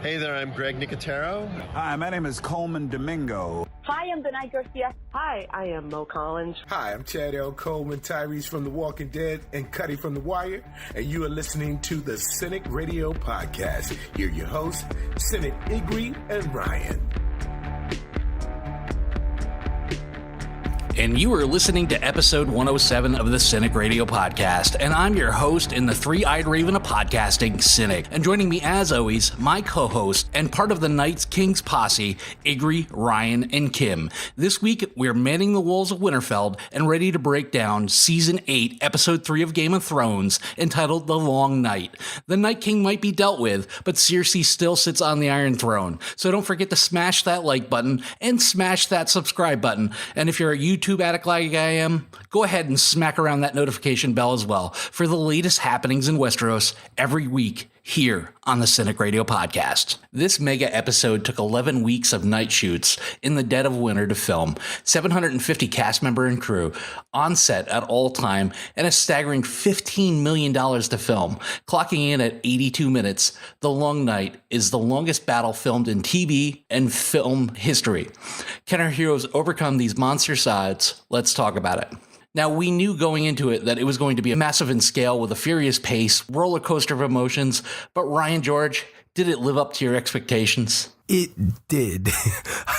Hey there, I'm Greg Nicotero. Hi, my name is Coleman Domingo. Hi, I'm Benai Garcia. Hi, I am Mo Collins. Hi, I'm Chad L. Coleman, Tyrese from The Walking Dead, and Cuddy from The Wire, and you are listening to the Cinik Radio Podcast. Here are your hosts, Cinik, Igrihe, and Ryan. And you are listening to episode 107 of the Cinik Radio Podcast, and I'm your host in the three-eyed raven of podcasting, Cinik. And joining me, as always, my co-host and part of the Night's King's posse, Igrihe, Ryan, and Kim. This week, we're manning the walls of Winterfell and ready to break down Season 8, Episode 3 of Game of Thrones, entitled The Long Night. The Night King might be dealt with, but Cersei still sits on the Iron Throne. So don't forget to smash that like button and smash that subscribe button. And if you're a YouTube addict like I am, go ahead and smack around that notification bell as well for the latest happenings in Westeros every week here on the Cinik Radio Podcast. This mega episode took 11 weeks of night shoots in the dead of winter to film, 750 cast member and crew on set at all time, and a staggering $15 million to film. Clocking in at 82 minutes, The Long Night is the longest battle filmed in TV and film history. Can our heroes overcome these monster sides? Let's talk about it. Now, we knew going into it that it was going to be massive in scale with a furious pace, roller coaster of emotions, but Ryan George, did it live up to your expectations? It did.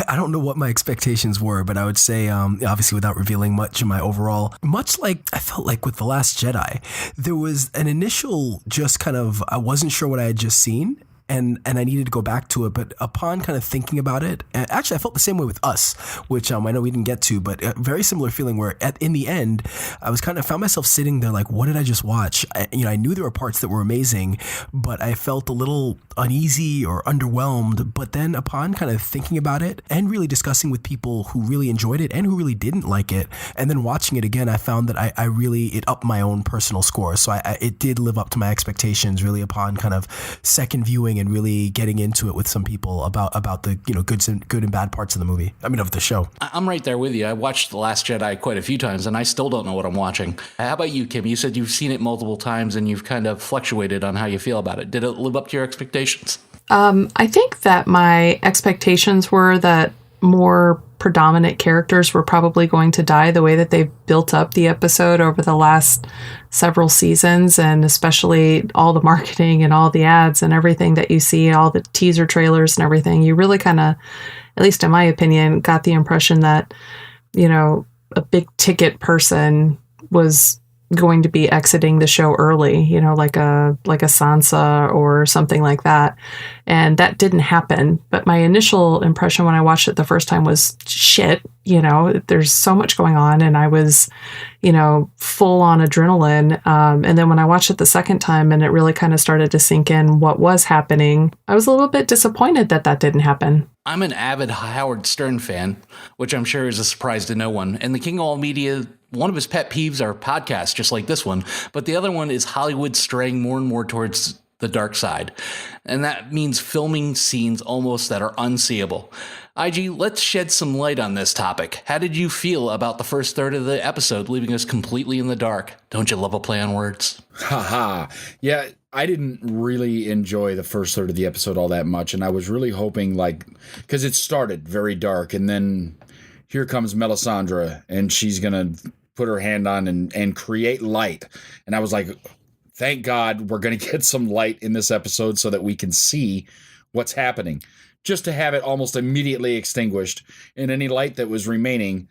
I don't know what my expectations were, but I would say, obviously without revealing much in my overall, much like I felt like with The Last Jedi, there was an initial just kind of, I wasn't sure what I had just seen. And I needed to go back to it, but upon kind of thinking about it, actually I felt the same way with Us, which I know we didn't get to, but a very similar feeling where in the end, I was found myself sitting there like, what did I just watch? I knew there were parts that were amazing, but I felt a little uneasy or underwhelmed. But then upon kind of thinking about it and really discussing with people who really enjoyed it and who really didn't like it, and then watching it again, I found that it upped my own personal score. So it did live up to my expectations really upon kind of second viewing and really getting into it with some people about the good and bad parts of the movie. I mean, of the show. I'm right there with you. I watched The Last Jedi quite a few times, and I still don't know what I'm watching. How about you, Kim? You said you've seen it multiple times, and you've kind of fluctuated on how you feel about it. Did it live up to your expectations? I think that my expectations were that more predominant characters were probably going to die the way that they've built up the episode over the last several seasons, and especially all the marketing and all the ads and everything that you see, all the teaser trailers and everything. You really kind of, at least in my opinion, got the impression that, a big ticket person was going to be exiting the show early, like a Sansa or something like that. And that didn't happen. But my initial impression when I watched it the first time was shit, there's so much going on. And I was, full on adrenaline. And then when I watched it the second time and it really kind of started to sink in what was happening, I was a little bit disappointed that didn't happen. I'm an avid Howard Stern fan, which I'm sure is a surprise to no one. And the King of All Media, one of his pet peeves are podcasts just like this one, but the other one is Hollywood straying more and more towards the dark side. And that means filming scenes almost that are unseeable. IG, let's shed some light on this topic. How did you feel about the first third of the episode, leaving us completely in the dark? Don't you love a play on words? Haha. Yeah, I didn't really enjoy the first third of the episode all that much, and I was really hoping, because it started very dark, and then here comes Melisandre, and she's going to put her hand on and create light. And I was like, thank God we're going to get some light in this episode so that we can see what's happening. Just to have it almost immediately extinguished, and any light that was remaining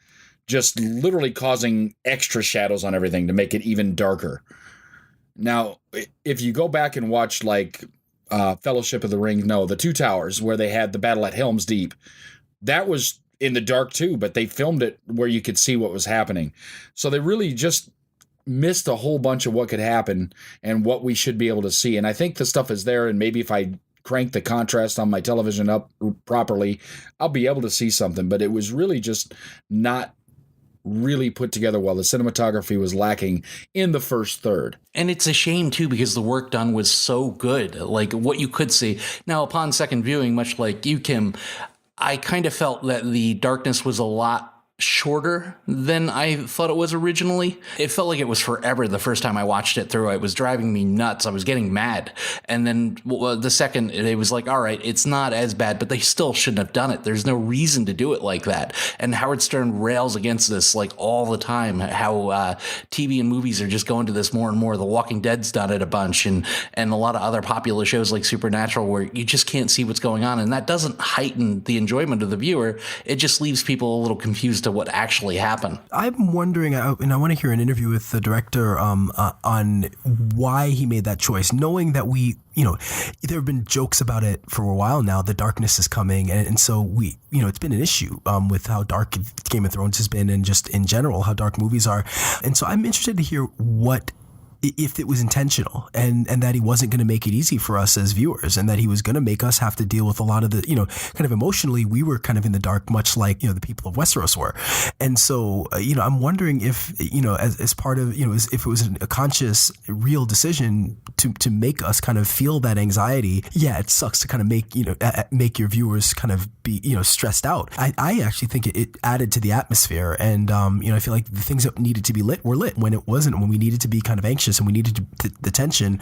just literally causing extra shadows on everything to make it even darker. Now, if you go back and watch Fellowship of the Ring, the Two Towers, where they had the battle at Helm's Deep, that was in the dark too, but they filmed it where you could see what was happening. So they really just missed a whole bunch of what could happen and what we should be able to see. And I think the stuff is there, and maybe if I crank the contrast on my television up properly, I'll be able to see something. But it was really just not really put together well. The cinematography was lacking in the first third. And it's a shame, too, because the work done was so good, like what you could see. Now, upon second viewing, much like you, Kim, I kind of felt that the darkness was a lot shorter than I thought it was originally. It felt like it was forever the first time I watched it through. It was driving me nuts. I was getting mad. And then the second, it was like, all right, it's not as bad, but they still shouldn't have done it. There's no reason to do it like that. And Howard Stern rails against this like all the time, how TV and movies are just going to this more and more. The Walking Dead's done it a bunch, and a lot of other popular shows like Supernatural, where you just can't see what's going on. And that doesn't heighten the enjoyment of the viewer. It just leaves people a little confused to what actually happened. I'm wondering, and I want to hear an interview with the director on why he made that choice, knowing that there have been jokes about it for a while now. The darkness is coming, and so it's been an issue with how dark Game of Thrones has been, and just in general how dark movies are. And so I'm interested to hear if it was intentional, and that he wasn't going to make it easy for us as viewers, and that he was going to make us have to deal with a lot of the, kind of emotionally, we were kind of in the dark, much like, the people of Westeros were. And so, I'm wondering if, as part of, if it was a conscious, real decision to make us kind of feel that anxiety. Yeah, it sucks to kind of make your viewers kind of be, stressed out. I actually think it added to the atmosphere. And, I feel like the things that needed to be lit were lit when it wasn't, when we needed to be kind of anxious and we needed the tension,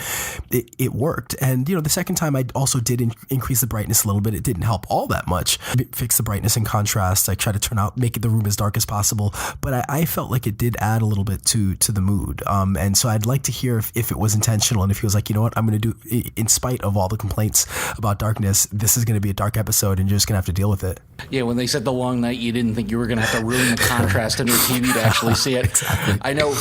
it worked. And, the second time I also did increase the brightness a little bit. It didn't help all that much. Fix the brightness and contrast. I try to make the room as dark as possible. But I felt like it did add a little bit to the mood. And so I'd like to hear if it was intentional, and if he was like, you know what, I'm going to do, in spite of all the complaints about darkness, this is going to be a dark episode and you're just going to have to deal with it. Yeah, when they said The Long Night, you didn't think you were going to have to ruin the contrast on your TV to actually see it. Exactly. I know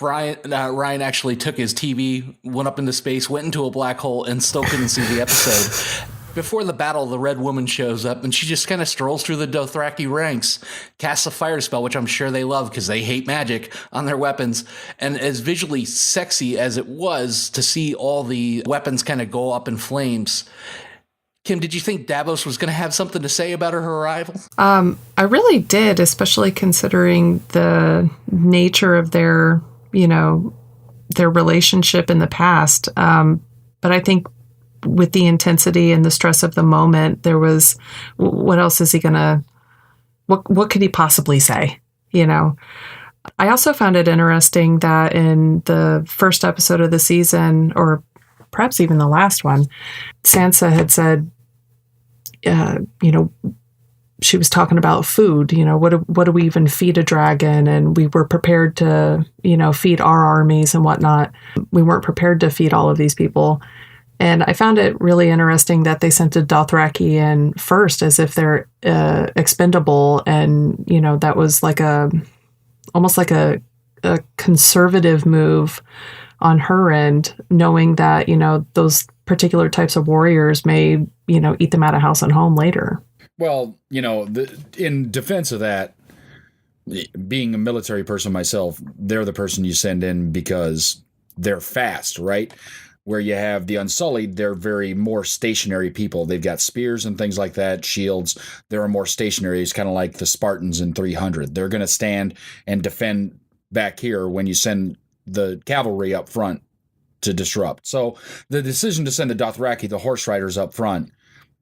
Ryan actually took his TV, went up into space, went into a black hole, and still couldn't see the episode. Before the battle, the Red Woman shows up, and she just kind of strolls through the Dothraki ranks, casts a fire spell, which I'm sure they love because they hate magic, on their weapons. And as visually sexy as it was to see all the weapons kind of go up in flames, Kim, did you think Davos was going to have something to say about her arrival? I really did, especially considering the nature of their relationship in the past. But I think with the intensity and the stress of the moment, there was, what else is he gonna, what could he possibly say? I also found it interesting that in the first episode of the season, or perhaps even the last one, Sansa had said, she was talking about food, what do we even feed a dragon? And we were prepared to, feed our armies and whatnot. We weren't prepared to feed all of these people. And I found it really interesting that they sent a Dothraki in first as if they're expendable. And, that was like almost like a conservative move on her end, knowing that, those particular types of warriors may, eat them out of house and home later. Well, in defense of that, being a military person myself, they're the person you send in because they're fast, right? Where you have the Unsullied, they're very more stationary people. They've got spears and things like that, shields. They're more stationary. It's kind of like the Spartans in 300. They're going to stand and defend back here when you send the cavalry up front to disrupt. So the decision to send the Dothraki, the horse riders up front,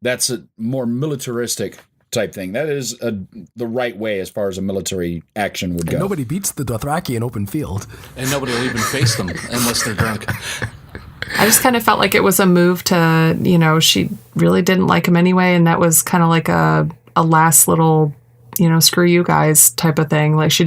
that's a more militaristic type thing. That is the right way as far as a military action would go. And nobody beats the Dothraki in open field. And nobody will even face them unless they're drunk. I just kind of felt like it was a move to, she really didn't like him anyway. And that was kind of like a last little, screw you guys type of thing. Like she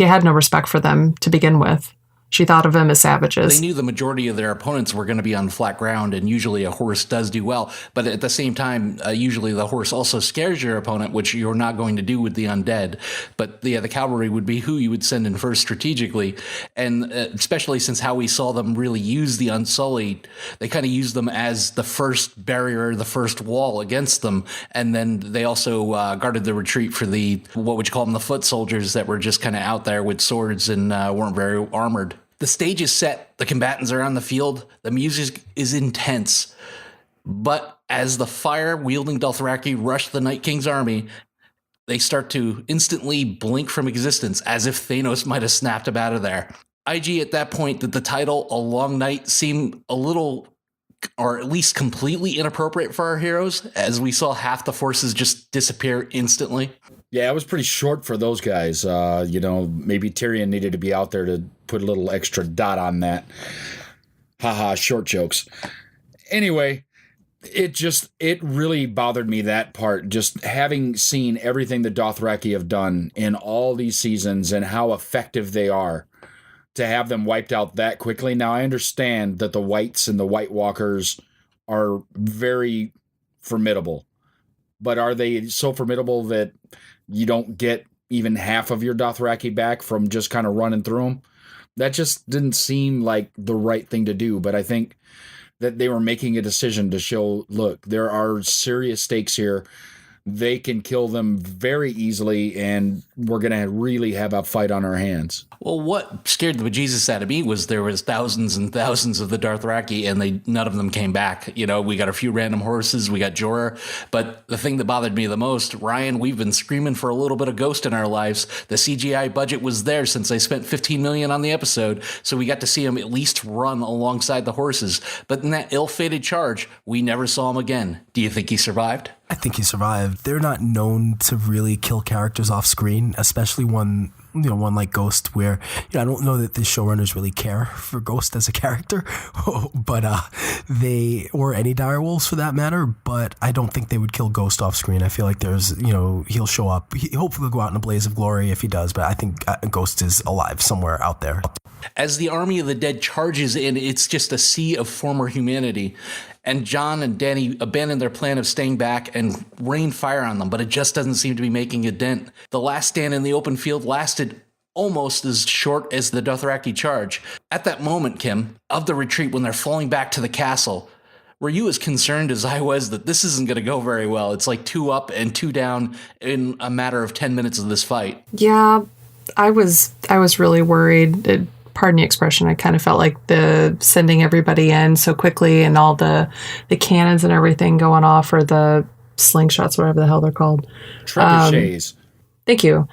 had no respect for them to begin with. She thought of them as savages. They knew the majority of their opponents were going to be on flat ground, and usually a horse does do well. But at the same time, usually the horse also scares your opponent, which you're not going to do with the undead. But the cavalry would be who you would send in first strategically. And especially since how we saw them really use the Unsullied, they kind of used them as the first barrier, the first wall against them. And then they also guarded the retreat for what would you call them, the foot soldiers that were just kind of out there with swords and weren't very armored. The stage is set, the combatants are on the field, the music is intense. But as the fire-wielding Dothraki rush the Night King's army, they start to instantly blink from existence, as if Thanos might have snapped him out of there. IG at that point, that the title, A Long Night, seemed a little are at least completely inappropriate for our heroes, as we saw half the forces just disappear instantly. Yeah, it was pretty short for those guys. Maybe Tyrion needed to be out there to put a little extra dot on that. Haha, short jokes. Anyway, it really bothered me, that part, just having seen everything the Dothraki have done in all these seasons and how effective they are, to have them wiped out that quickly. Now, I understand that the Whites and the White Walkers are very formidable, but are they so formidable that you don't get even half of your Dothraki back from just kind of running through them? That just didn't seem like the right thing to do, but I think that they were making a decision to show, look, there are serious stakes here. They can kill them very easily, and we're going to really have a fight on our hands. Well, what scared the bejesus out of me was there was thousands and thousands of the Dothraki, and none of them came back. We got a few random horses, we got Jorah, but the thing that bothered me the most, Ryan, we've been screaming for a little bit of Ghost in our lives. The CGI budget was there since they spent $15 million on the episode, so we got to see him at least run alongside the horses. But in that ill-fated charge, we never saw him again. Do you think he survived? I think he survived. They're not known to really kill characters off screen, especially one like Ghost, where I don't know that the showrunners really care for Ghost as a character, but or any direwolves for that matter. But I don't think they would kill Ghost off screen. I feel like there's he'll show up. Hopefully he'll go out in a blaze of glory if he does. But I think Ghost is alive somewhere out there. As the army of the dead charges in, it's just a sea of former humanity. And Jon and Dany abandon their plan of staying back and rain fire on them, but it just doesn't seem to be making a dent. The last stand in the open field lasted almost as short as the Dothraki charge. At that moment, Kim, of the retreat when they're falling back to the castle, were you as concerned as I was that this isn't going to go very well? It's like 2 up and 2 down in a matter of 10 minutes of this fight. Yeah, I was really worried. Pardon the expression, I kind of felt like the sending everybody in so quickly and all the cannons and everything going off, or the slingshots, whatever the hell they're called. Trebuchets. Thank you.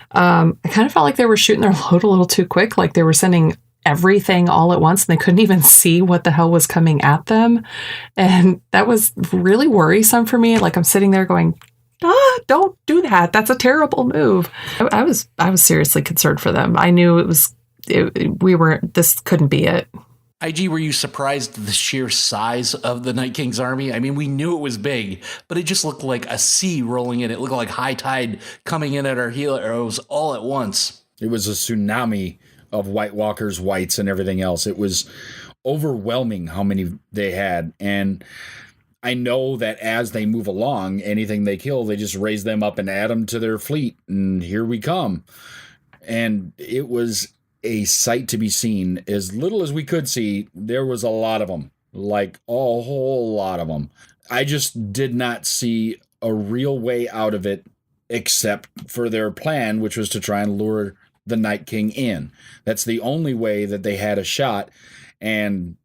I kind of felt like they were shooting their load a little too quick, like they were sending everything all at once and they couldn't even see what the hell was coming at them. And that was really worrisome for me. Like I'm sitting there going, don't do that. That's a terrible move. I was seriously concerned for them. I knew this couldn't be it. IG, were you surprised at the sheer size of the Night King's army? I mean, we knew it was big, but it just looked like a sea rolling in. It looked like high tide coming in at our heroes all at once. It was a tsunami of White Walkers, Whites, and everything else. It was overwhelming how many they had. And I know that as they move along, anything they kill, they just raise them up and add them to their fleet. And here we come. And it was a sight to be seen. As little as we could see, there was a lot of them, like a whole lot of them. I just did not see a real way out of it, except for their plan, which was to try and lure the Night King in. That's the only way that they had a shot, and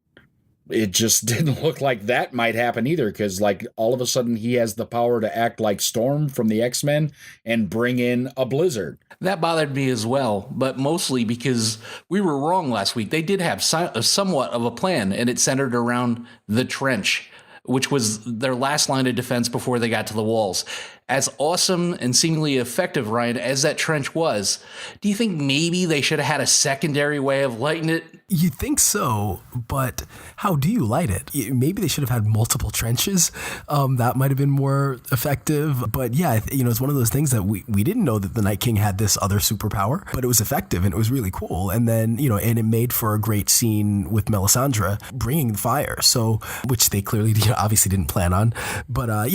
it just didn't look like that might happen either, because like all of a sudden he has the power to act like Storm from the X-Men and bring in a blizzard. That bothered me as well, but mostly because we were wrong last week. They did have somewhat of a plan, and it centered around the trench, which was their last line of defense before they got to the walls. As awesome and seemingly effective, Ryan, as that trench was, do you think maybe they should have had a secondary way of lighting it? You think so, but how do you light it? Maybe they should have had multiple trenches. That might have been more effective. But yeah, it's one of those things that we didn't know that the Night King had this other superpower, but it was effective and it was really cool. And then, and it made for a great scene with Melisandre bringing the fire. So, which they clearly, obviously didn't plan on. But I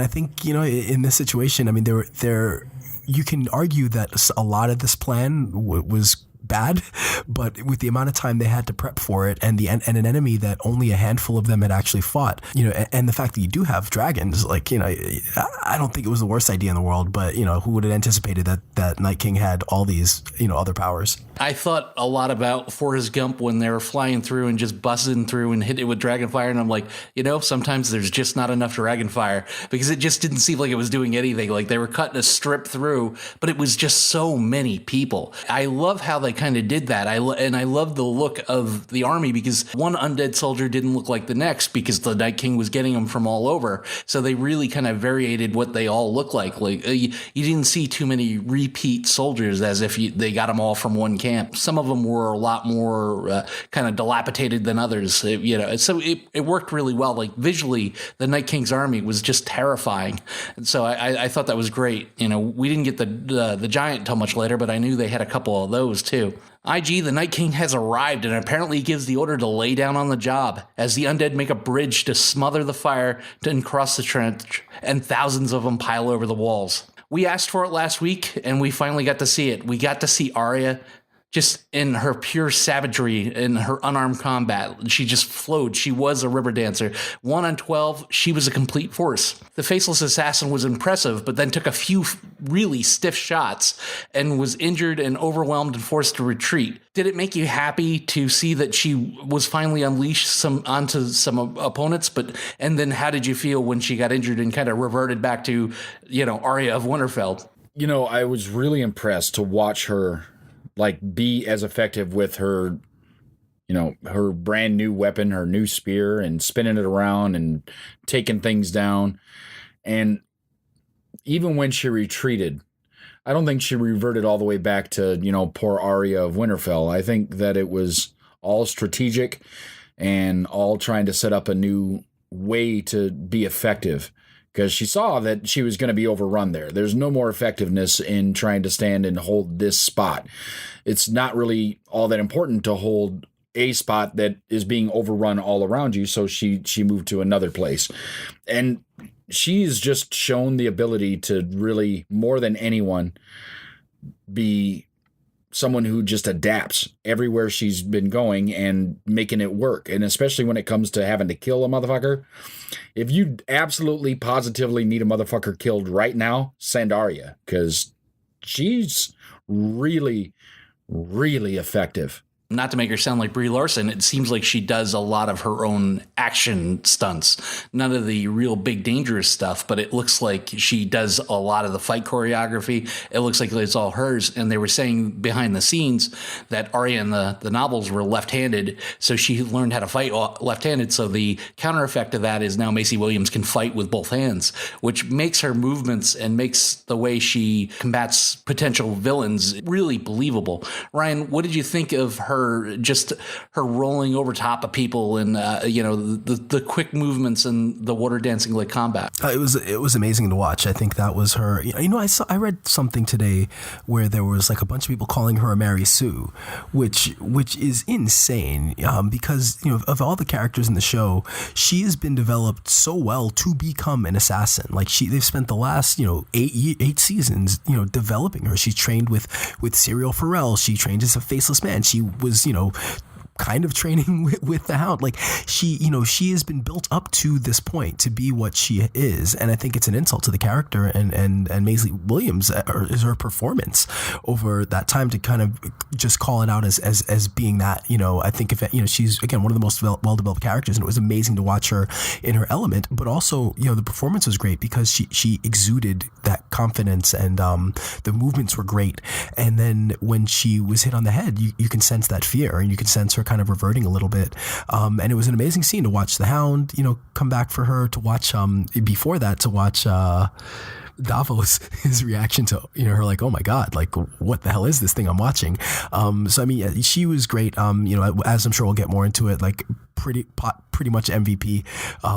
think, in this situation, I mean, you can argue that a lot of this plan was bad, but with the amount of time they had to prep for it and an enemy that only a handful of them had actually fought, and the fact that you do have dragons, I don't think it was the worst idea in the world, but who would have anticipated that Night King had all these, other powers? I thought a lot about Forrest Gump when they were flying through and just buzzing through and hit it with dragonfire, and I'm like, sometimes there's just not enough dragonfire, because it just didn't seem like it was doing anything. Like they were cutting a strip through, but it was just so many people. I love how they kind of did that. I love the look of the army because one undead soldier didn't look like the next because the Night King was getting them from all over. So they really kind of variated what they all look like. Like you didn't see too many repeat soldiers as if they got them all from one camp. Some of them were a lot more kind of dilapidated than others. So it worked really well. Like visually, the Night King's army was just terrifying. And so I thought that was great. We didn't get the giant until much later, but I knew they had a couple of those too. IG, the Night King has arrived and apparently gives the order to lay down on the job as the undead make a bridge to smother the fire and cross the trench, and thousands of them pile over the walls. We asked for it last week, and we finally got to see it. We got to see Arya just in her pure savagery in her unarmed combat. She just flowed. She was a river dancer. 1 on 12, she was a complete force. The faceless assassin was impressive, but then took a few really stiff shots and was injured and overwhelmed and forced to retreat. Did it make you happy to see that she was finally unleashed onto some opponents? And then how did you feel when she got injured and kind of reverted back to, Arya of Winterfell? I was really impressed to watch her be as effective with her, her brand new weapon, her new spear, and spinning it around and taking things down. And even when she retreated, I don't think she reverted all the way back to, poor Arya of Winterfell. I think that it was all strategic and all trying to set up a new way to be effective. Because she saw that she was going to be overrun there. There's no more effectiveness in trying to stand and hold this spot. It's not really all that important to hold a spot that is being overrun all around you, so she moved to another place. And she's just shown the ability to really, more than anyone, be someone who just adapts everywhere she's been going and making it work. And especially when it comes to having to kill a motherfucker. If you absolutely positively need a motherfucker killed right now, send Arya, because she's really, really effective. Not to make her sound like Brie Larson, it seems like she does a lot of her own action stunts. None of the real big dangerous stuff, but it looks like she does a lot of the fight choreography. It looks like it's all hers. And they were saying behind the scenes that Arya in the novels were left-handed, so she learned how to fight left-handed. So the counter effect of that is now Maisie Williams can fight with both hands, which makes her movements and makes the way she combats potential villains really believable. Ryan, what did you think of her rolling over top of people and the quick movements and the water dancing like combat? It was amazing to watch. I think that was her. I read something today where there was like a bunch of people calling her a Mary Sue, which is insane because of all the characters in the show, she has been developed so well to become an assassin. Like they've spent the last 8 seasons developing her. She's trained with Serial Pharrell. She trained as a faceless man. She was kind of training with the Hound. Like she has been built up to this point to be what she is. And I think it's an insult to the character and Maisie Williams is her performance over that time to kind of just call it out as being that, I think if she's again, one of the most well-developed characters, and it was amazing to watch her in her element, but also, the performance was great because she exuded that confidence and the movements were great. And then when she was hit on the head, you can sense that fear and you can sense her kind of reverting a little bit. And it was an amazing scene to watch the Hound, come back for her, to watch, before that, to watch, Davos, his reaction to her, like, oh my God, like what the hell is this thing I'm watching? So I mean, she was great. As I'm sure we'll get more into it, like pretty much MVP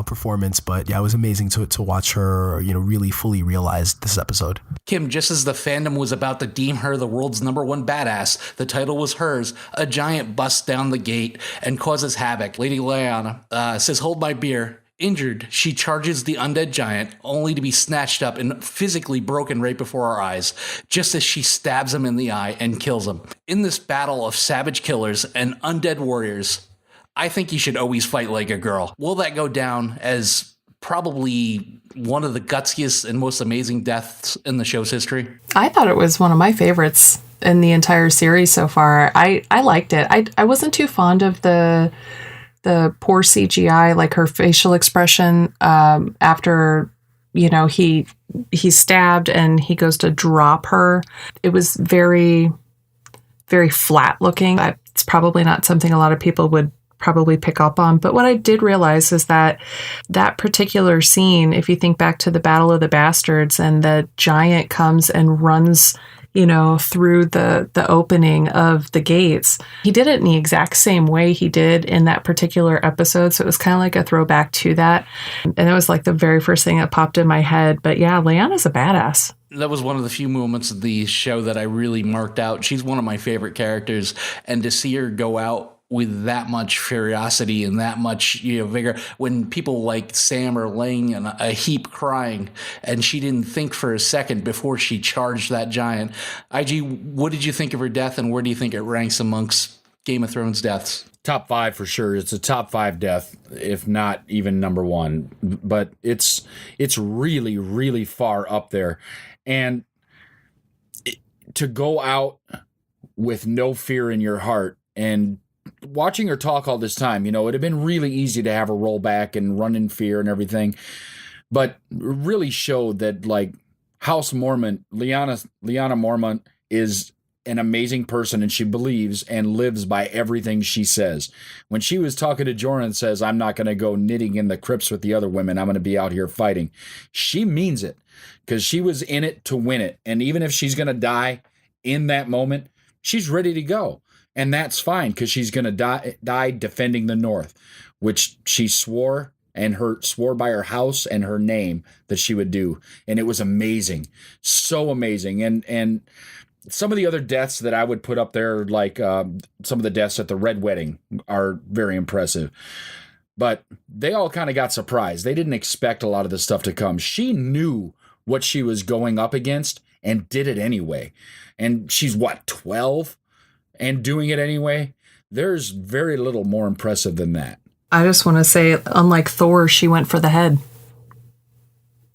performance. But yeah, it was amazing to watch her, really fully realize this episode. Kim, just as the fandom was about to deem her the world's #1 badass, the title was hers. A giant busts down the gate and causes havoc. Lady Lyanna says, "Hold my beer." Injured, she charges the undead giant, only to be snatched up and physically broken right before our eyes, just as she stabs him in the eye and kills him. In this battle of savage killers and undead warriors, I think you should always fight like a girl. Will that go down as probably one of the gutsiest and most amazing deaths in the show's history? I thought it was one of my favorites in the entire series so far. I liked it. I wasn't too fond of the poor CGI, like her facial expression after, he's stabbed and he goes to drop her. It was very very flat looking. It's probably not something a lot of people would probably pick up on. But what I did realize is that particular scene, if you think back to the Battle of the Bastards and the giant comes and runs, through the opening of the gates, he did it in the exact same way he did in that particular episode. So it was kind of like a throwback to that. And it was like the very first thing that popped in my head. But yeah, Lyanna's a badass. That was one of the few moments of the show that I really marked out. She's one of my favorite characters. And to see her go out with that much ferocity and that much vigor, when people like Sam are laying in a heap crying and she didn't think for a second before she charged that giant. IG, what did you think of her death, and where do you think it ranks amongst Game of Thrones deaths? Top 5 for sure. It's a top 5 death, if not even number 1. But it's really, really far up there. And to go out with no fear in your heart, and watching her talk all this time, it'd have been really easy to have her roll back and run in fear and everything. But really showed that, like, House Mormont, Lyanna Mormont is an amazing person, and she believes and lives by everything she says. When she was talking to Jorah and says, I'm not going to go knitting in the crypts with the other women, I'm going to be out here fighting, she means it, because she was in it to win it. And even if she's going to die in that moment, she's ready to go. And that's fine, because she's going to die defending the North, which she swore by her house and her name that she would do. And it was amazing. So amazing. And some of the other deaths that I would put up there, like some of the deaths at the Red Wedding, are very impressive. But they all kind of got surprised. They didn't expect a lot of this stuff to come. She knew what she was going up against and did it anyway. And she's, 12? And doing it anyway? There's very little more impressive than that. I just want to say, unlike Thor, she went for the head.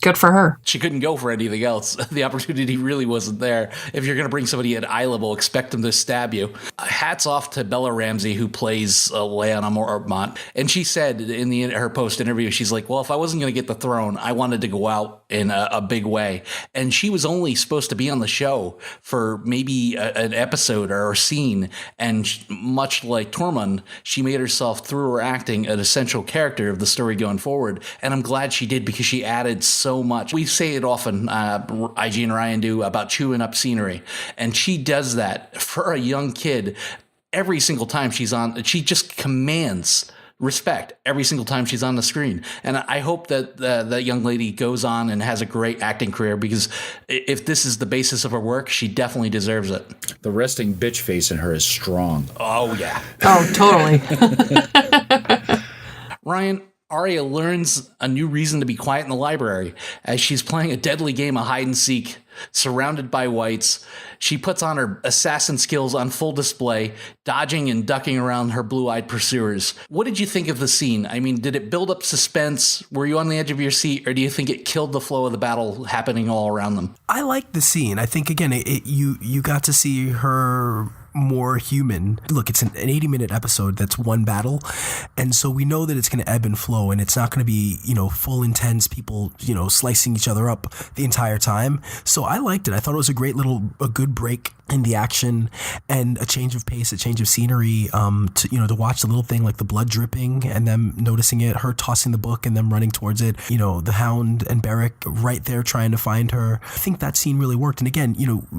Good for her. She couldn't go for anything else. The opportunity really wasn't there. If you're going to bring somebody at eye level, expect them to stab you. Hats off to Bella Ramsey, who plays Lyanna Mormont. And she said in her post interview, she's like, well, if I wasn't going to get the throne, I wanted to go out in a big way. And she was only supposed to be on the show for maybe an episode or a scene. And much like Tormund, she made herself, through her acting, an essential character of the story going forward. And I'm glad she did, because she added so much. We say it often, IG and Ryan do, about chewing up scenery. And she does that for a young kid every single time she's on. She just commands respect every single time she's on the screen. And I hope that that young lady goes on and has a great acting career, because if this is the basis of her work, she definitely deserves it. The resting bitch face in her is strong. Oh, yeah. Oh, totally. Ryan, Arya learns a new reason to be quiet in the library as she's playing a deadly game of hide and seek, surrounded by whites. She puts on her assassin skills on full display, dodging and ducking around her blue-eyed pursuers. What did you think of the scene? I mean, did it build up suspense? Were you on the edge of your seat, or do you think it killed the flow of the battle happening all around them? I liked the scene. I think, again, you got to see her more human. Look, it's an 80-minute episode that's one battle, and so we know that it's going to ebb and flow, and it's not going to be, full intense people, slicing each other up the entire time. So I liked it. I thought it was a good break in the action, and a change of pace, a change of scenery, to watch the little thing like the blood dripping and them noticing it, her tossing the book and them running towards it, the Hound and Beric right there trying to find her. I think that scene really worked. And again,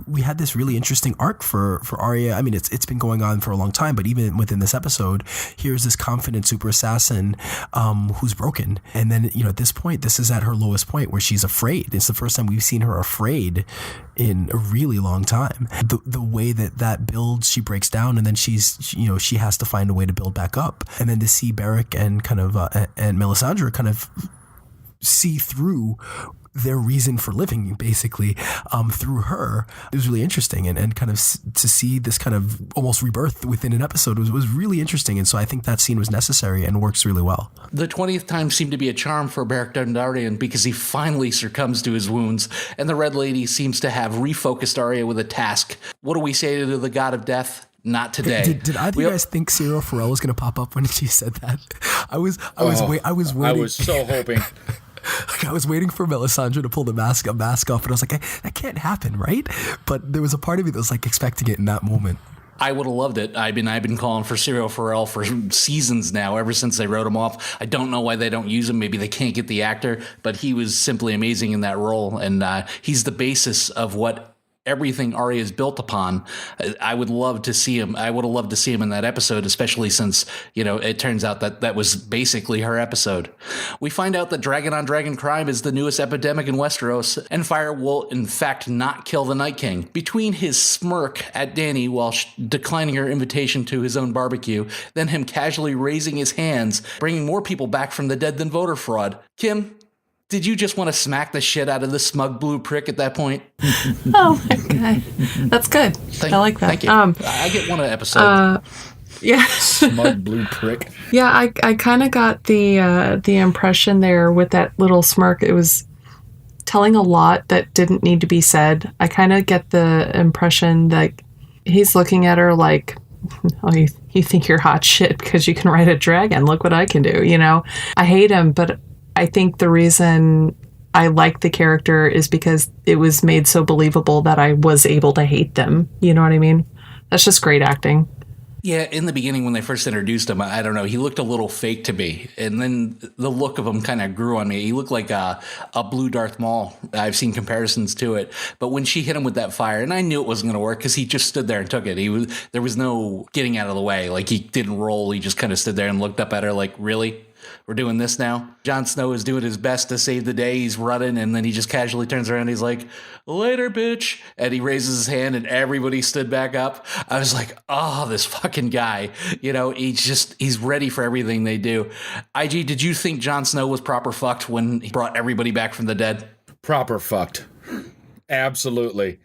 we had this really interesting arc for Arya. I mean, it's been going on for a long time, but even within this episode, here's this confident super assassin who's broken. And then, at this point, this is at her lowest point where she's afraid. It's the first time we've seen her afraid in a really long time. The way that builds, she breaks down, and then she has to find a way to build back up. And then to see Beric and and Melisandre kind of see through their reason for living, basically, through her, it was really interesting. And kind of to see this kind of almost rebirth within an episode was really interesting. And so I think that scene was necessary and works really well. The 20th time seemed to be a charm for Beric Dondarrion, because he finally succumbs to his wounds, and the Red Lady seems to have refocused Arya with a task. What do we say to the God of Death? Not today. Did either of you guys think Cyril Farrell was going to pop up when she said that? I was waiting. I was so hoping. I was waiting for Melisandre to pull the mask off, and I was like, that can't happen, right? But there was a part of me that was like expecting it in that moment. I would have loved it. I've been calling for Cyril Farrell for seasons now, ever since they wrote him off. I don't know why they don't use him. Maybe they can't get the actor, but he was simply amazing in that role. And he's the basis of what everything Arya is built upon. I would love to see him. I would have loved to see him in that episode, especially since, it turns out that was basically her episode. We find out that dragon on dragon crime is the newest epidemic in Westeros, and fire will in fact not kill the Night King. Between his smirk at Dany while declining her invitation to his own barbecue, then him casually raising his hands, bringing more people back from the dead than voter fraud. Kim, did you just want to smack the shit out of the smug blue prick at that point? Oh my God. That's good. I like that. Thank you. I get one episode. Yeah. Smug blue prick. Yeah, I kind of got the impression there with that little smirk. It was telling a lot that didn't need to be said. I kind of get the impression that he's looking at her like, oh, you think you're hot shit because you can ride a dragon. Look what I can do, I hate him, but I think the reason I like the character is because it was made so believable that I was able to hate them. You know what I mean? That's just great acting. Yeah, in the beginning when they first introduced him, I don't know, he looked a little fake to me. And then the look of him kind of grew on me. He looked like a blue Darth Maul. I've seen comparisons to it. But when she hit him with that fire, and I knew it wasn't going to work because he just stood there and took it. There was no getting out of the way. Like, he didn't roll. He just kind of stood there and looked up at her like, really? We're doing this now? Jon Snow is doing his best to save the day. He's running, and then he just casually turns around and he's like, later, bitch. And he raises his hand, and everybody stood back up. I was like, oh, this fucking guy. He's ready for everything they do. IG, did you think Jon Snow was proper fucked when he brought everybody back from the dead? Proper fucked. Absolutely.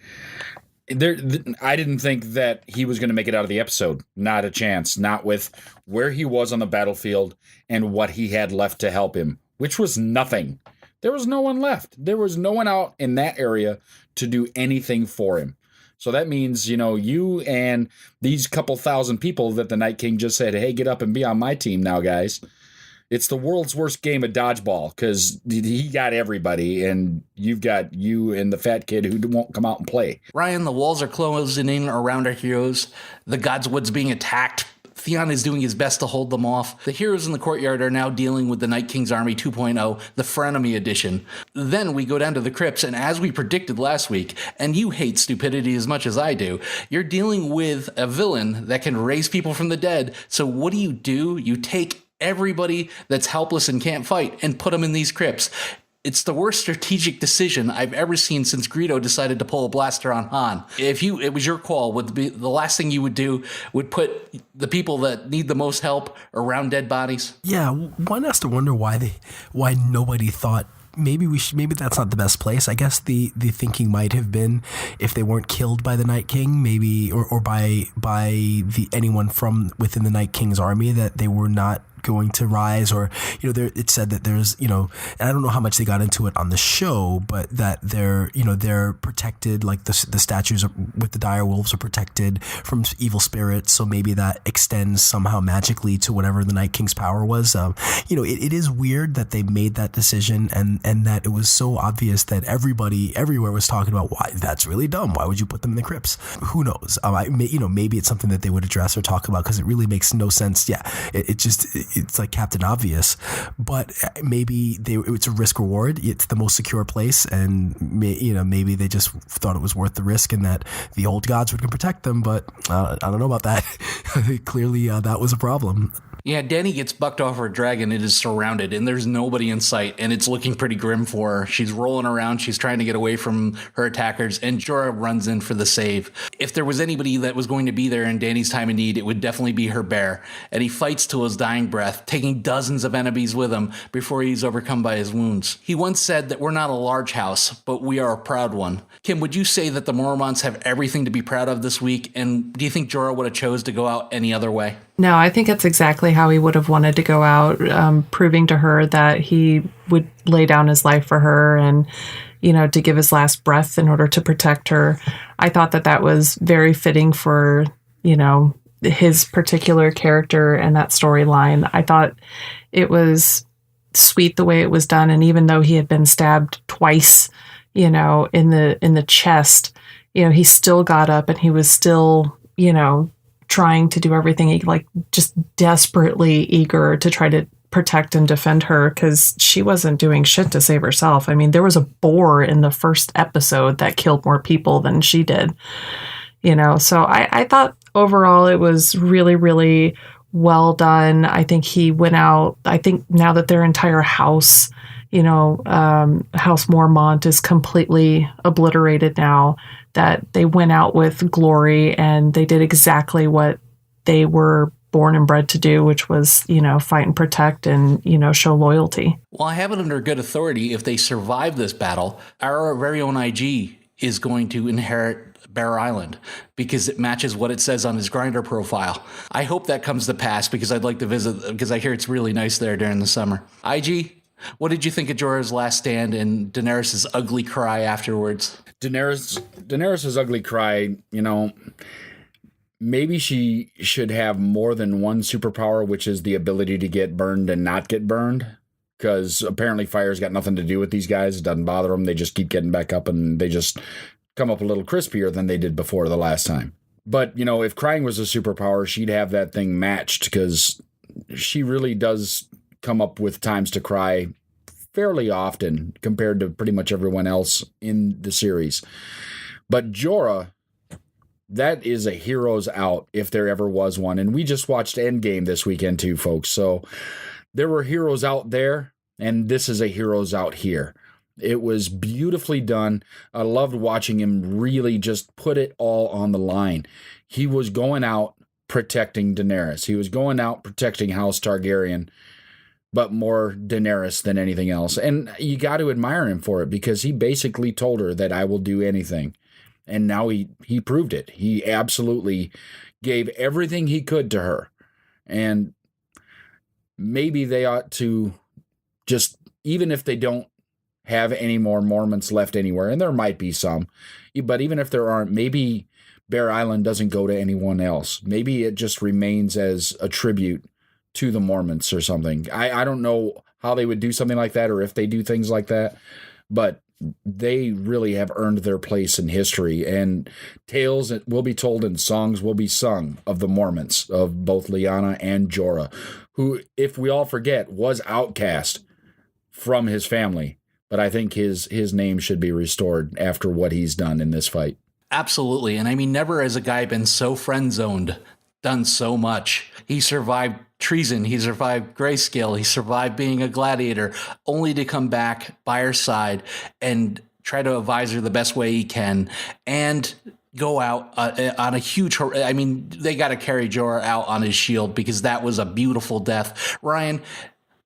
I didn't think that he was going to make it out of the episode. Not a chance. Not with where he was on the battlefield and what he had left to help him, which was nothing. There was no one left. There was no one out in that area to do anything for him. So that means, you and these couple thousand people that the Night King just said, hey, get up and be on my team now, guys. It's the world's worst game of dodgeball because he got everybody, and you've got you and the fat kid who won't come out and play. Ryan, the walls are closing in around our heroes. The Godswood's being attacked. Theon is doing his best to hold them off. The heroes in the courtyard are now dealing with the Night King's Army 2.0, the Frenemy edition. Then we go down to the crypts, and as we predicted last week, and you hate stupidity as much as I do, you're dealing with a villain that can raise people from the dead. So what do? You take everybody that's helpless and can't fight and put them in these crypts. It's the worst strategic decision I've ever seen since Greedo decided to pull a blaster on Han. If it was your call, would be the last thing you would do would put the people that need the most help around dead bodies? Yeah, one has to wonder why nobody thought maybe that's not the best place. I guess the thinking might have been if they weren't killed by the Night King, maybe or by anyone from within the Night King's army, that they were not going to rise, or it said that there's and I don't know how much they got into it on the show, but that they're protected, like the statues with the dire wolves are protected from evil spirits, so maybe that extends somehow magically to whatever the Night King's power was. It is weird that they made that decision, and that it was so obvious that everybody everywhere was talking about why that's really dumb. Why would you put them in the crypts? Who knows? Maybe it's something that they would address or talk about, because it really makes no sense. Yeah, it's like Captain Obvious, but maybe it's a risk reward. It's the most secure place, and maybe they just thought it was worth the risk, and that the old gods would protect them. But I don't know about that. Clearly, that was a problem. Yeah, Dany gets bucked off her dragon. It is surrounded, and there's nobody in sight, and it's looking pretty grim for her. She's rolling around. She's trying to get away from her attackers, and Jorah runs in for the save. If there was anybody that was going to be there in Dany's time of need, it would definitely be her bear, and he fights to his dying breath, taking dozens of enemies with him before he's overcome by his wounds. He once said that we're not a large house, but we are a proud one. Kim, would you say that the Mormonts have everything to be proud of this week, and do you think Jorah would have chose to go out any other way? No, I think it's exactly how he would have wanted to go out, proving to her that he would lay down his life for her and, to give his last breath in order to protect her. I thought that was very fitting for, his particular character and that storyline. I thought it was sweet the way it was done. And even though he had been stabbed twice, in the chest, he still got up and he was still, trying to do everything, like just desperately eager to try to protect and defend her because she wasn't doing shit to save herself. I mean, there was a boar in the first episode that killed more people than she did, So I thought overall it was really, really well done. I think he went out. I think now that their entire house, House Mormont is completely obliterated now, that they went out with glory and they did exactly what they were born and bred to do, which was, fight and protect and, show loyalty. Well, I have it under good authority. If they survive this battle, our very own IG is going to inherit Bear Island because it matches what it says on his Grindr profile. I hope that comes to pass because I'd like to visit because I hear it's really nice there during the summer. IG, what did you think of Jorah's last stand and Daenerys' ugly cry afterwards? Daenerys' ugly cry, maybe she should have more than one superpower, which is the ability to get burned and not get burned. Because apparently fire's got nothing to do with these guys. It doesn't bother them. They just keep getting back up and they just come up a little crispier than they did before the last time. But, if crying was a superpower, she'd have that thing matched because she really does come up with times to cry fairly often compared to pretty much everyone else in the series. But Jorah, that is a hero's out if there ever was one. And we just watched Endgame this weekend too, folks. So there were heroes out there, and this is a hero's out here. It was beautifully done. I loved watching him really just put it all on the line. He was going out protecting Daenerys. He was going out protecting House Targaryen, but more Daenerys than anything else. And you got to admire him for it because he basically told her that I will do anything. And now he proved it. He absolutely gave everything he could to her. And maybe they ought to just, even if they don't have any more Mormonts left anywhere, and there might be some, but even if there aren't, maybe Bear Island doesn't go to anyone else. Maybe it just remains as a tribute to the Mormonts or something. I don't know how they would do something like that or if they do things like that, but they really have earned their place in history, and tales will be told and songs will be sung of the Mormonts, of both Lyanna and Jorah, who, if we all forget, was outcast from his family. But I think his name should be restored after what he's done in this fight. Absolutely. And I mean, never has a guy been so friend-zoned, done so much. He survived treason. He survived grayscale. He survived being a gladiator, only to come back by her side and try to advise her the best way he can and go out on a huge, I mean, they got to carry Jorah out on his shield because that was a beautiful death. Ryan,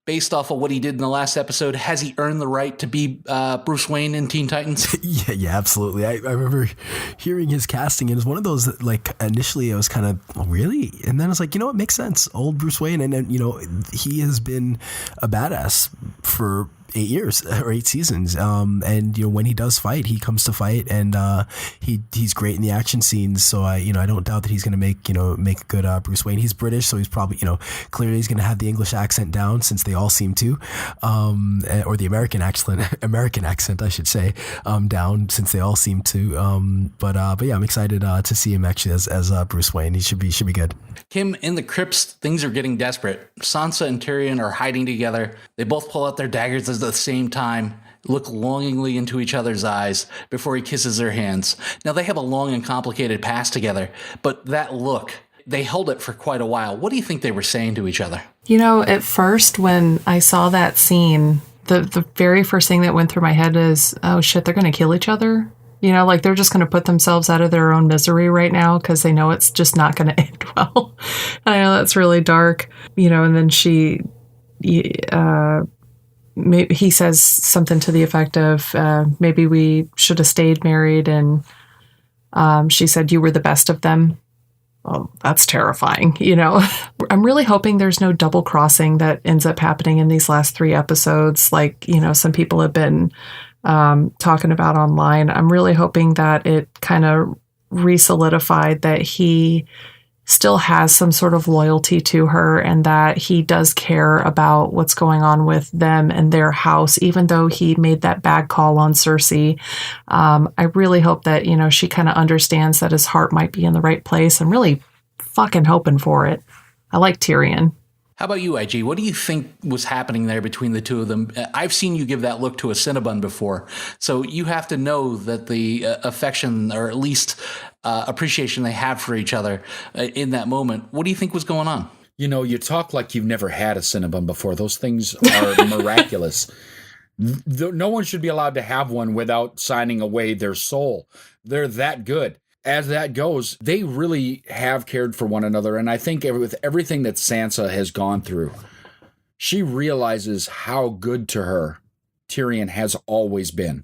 based off of what he did in the last episode, has he earned the right to be Bruce Wayne in Teen Titans? Yeah, absolutely. I remember hearing his casting, and it was one of those that, like, initially I was kind of, oh, really? And then I was like, it makes sense. Old Bruce Wayne. And then, he has bbeen a badass for 8 years or 8 seasons. And when he does fight, he comes to fight, and he's great in the action scenes. So I don't doubt that he's going to make a good Bruce Wayne. He's British, so he's probably, clearly he's going to have the English accent down, since they all seem to, or the American accent, I should say, down, since they all seem to. But yeah, I'm excited to see him actually as Bruce Wayne. He should be good. Kim, in the crypts, things are getting desperate. Sansa and Tyrion are hiding together. They both pull out their daggers at the same time, look longingly into each other's eyes before he kisses their hands. Now, they have a long and complicated past together, but that look, they held it for quite a while. What do you think they were saying to each other? At first, when I saw that scene, the very first thing that went through my head is, oh shit, they're going to kill each other. Like they're just going to put themselves out of their own misery right now because they know it's just not going to end well. I know that's really dark, and then maybe he says something to the effect of, maybe we should have stayed married. And she said, you were the best of them. Oh, that's terrifying. I'm really hoping there's no double crossing that ends up happening in these last 3 episodes. Like, some people have been talking about online. I'm really hoping that it kind of re-solidified that he still has some sort of loyalty to her and that he does care about what's going on with them and their house, even though he made that bad call on Cersei. I really hope that, she kind of understands that his heart might be in the right place. I'm really fucking hoping for it. I like Tyrion. How about you, IG? What do you think was happening there between the two of them? I've seen you give that look to a Cinnabon before, so you have to know that the affection, or at least appreciation they have for each other in that moment. What do you think was going on? You know, you talk like you've never had a Cinnabon before. Those things are miraculous. No one should be allowed to have one without signing away their soul. They're that good. As that goes, they really have cared for one another. And I think with everything that Sansa has gone through, she realizes how good to her Tyrion has always been.